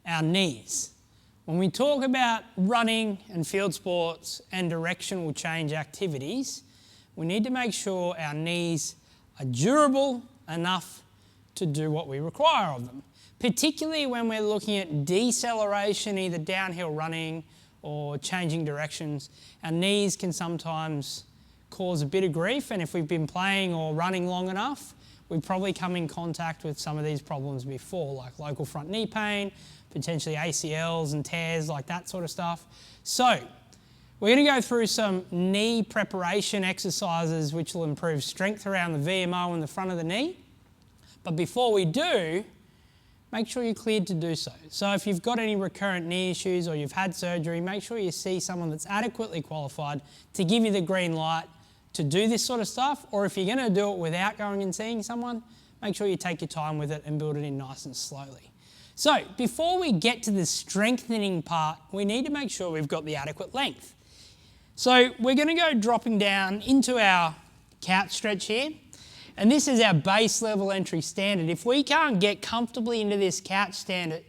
our knees. When we talk about running and field sports and directional change activities, we need to make sure our knees are durable enough to do what we require of them, particularly when we're looking at deceleration, either downhill running or changing directions. Our knees can sometimes cause a bit of grief, and if we've been playing or running long enough, we've probably come in contact with some of these problems before, like local front knee pain, potentially ACLs and tears, like that sort of stuff. So we're going to go through some knee preparation exercises which will improve strength around the VMO and the front of the knee. But before we do, make sure you're cleared to do so. So if you've got any recurrent knee issues or you've had surgery, make sure you see someone that's adequately qualified to give you the green light to do this sort of stuff. Or if you're going to do it without going and seeing someone, make sure you take your time with it and build it in nice and slowly. So before we get to the strengthening part, we need to make sure we've got the adequate length. So we're going to go dropping down into our couch stretch here. And this is our base level entry standard. If we can't get comfortably into this couch standard,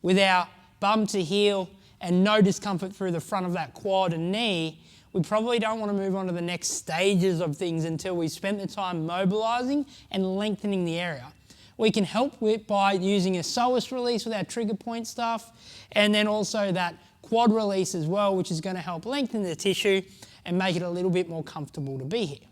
with our bum to heel and no discomfort through the front of that quad and knee, we probably don't want to move on to the next stages of things until we've spent the time mobilising and lengthening the area. We can help with by using a psoas release with our trigger point stuff, and then also that quad release as well, which is going to help lengthen the tissue and make it a little bit more comfortable to be here.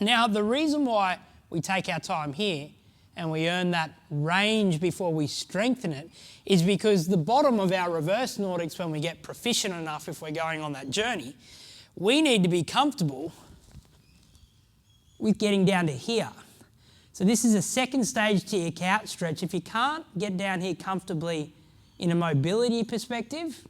Now, the reason why we take our time here and we earn that range before we strengthen it is because the bottom of our reverse Nordics, when we get proficient enough, if we're going on that journey, we need to be comfortable with getting down to here. So this is a second stage to your couch stretch. If you can't get down here comfortably in a mobility perspective,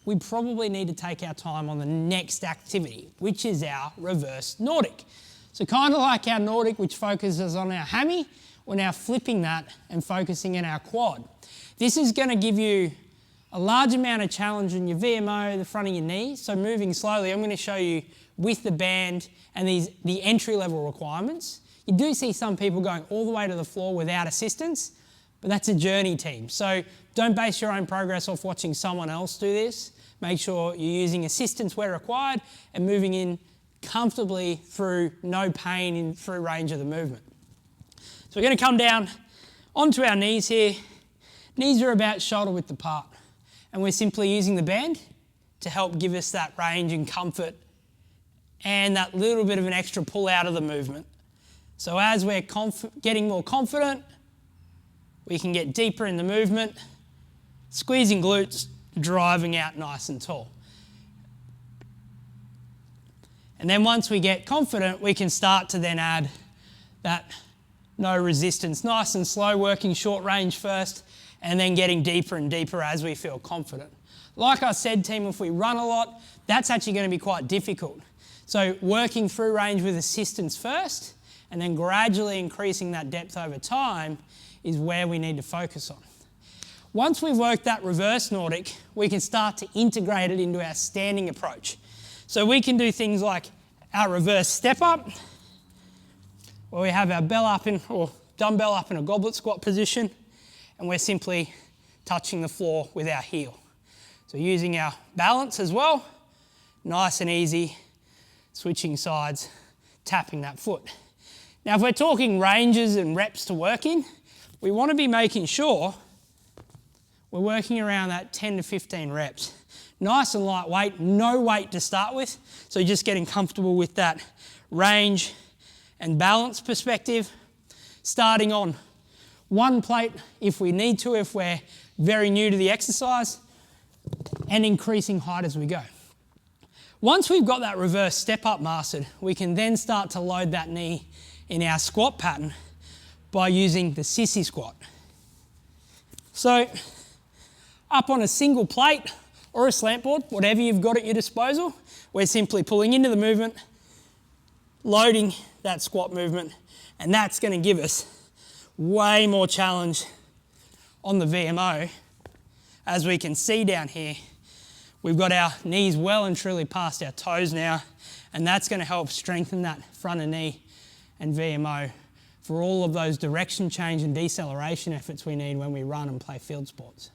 we probably need to take our time on the next activity, which is our reverse Nordic. So kind of like our Nordic, which focuses on our hammy, we're now flipping that and focusing in our quad. This is going to give you a large amount of challenge in your VMO, the front of your knee. So moving slowly, I'm going to show you with the band and the entry-level requirements. You do see some people going all the way to the floor without assistance, but that's a journey team. So don't base your own progress off watching someone else do this. Make sure you're using assistance where required and moving in comfortably through no pain through range of the movement. So we're going to come down onto our knees here. Knees are about shoulder width apart, and we're simply using the band to help give us that range and comfort and that little bit of an extra pull out of the movement. So as we're getting more confident, we can get deeper in the movement, squeezing glutes, driving out nice and tall. And then once we get confident, we can start to then add that no resistance, nice and slow, working short range first, and then getting deeper and deeper as we feel confident. Like I said, team, if we run a lot, that's actually going to be quite difficult. So working through range with assistance first, and then gradually increasing that depth over time is where we need to focus on. Once we've worked that reverse Nordic, we can start to integrate it into our standing approach. So we can do things like our reverse step up, where we have our bell up or dumbbell up in a goblet squat position, and we're simply touching the floor with our heel. So using our balance as well, nice and easy, switching sides, tapping that foot. Now, if we're talking ranges and reps to work in, we want to be making sure we're working around that 10 to 15 reps. Nice and lightweight, no weight to start with, so just getting comfortable with that range and balance perspective. Starting on one plate if we need to, if we're very new to the exercise, and increasing height as we go. Once we've got that reverse step up mastered, we can then start to load that knee in our squat pattern by using the Sissy Squat. So up on a single plate or a slant board, whatever you've got at your disposal, we're simply pulling into the movement, loading that squat movement, and that's going to give us way more challenge on the VMO. As we can see down here, we've got our knees well and truly past our toes now, and that's going to help strengthen that front of knee and VMO for all of those direction change and deceleration efforts we need when we run and play field sports.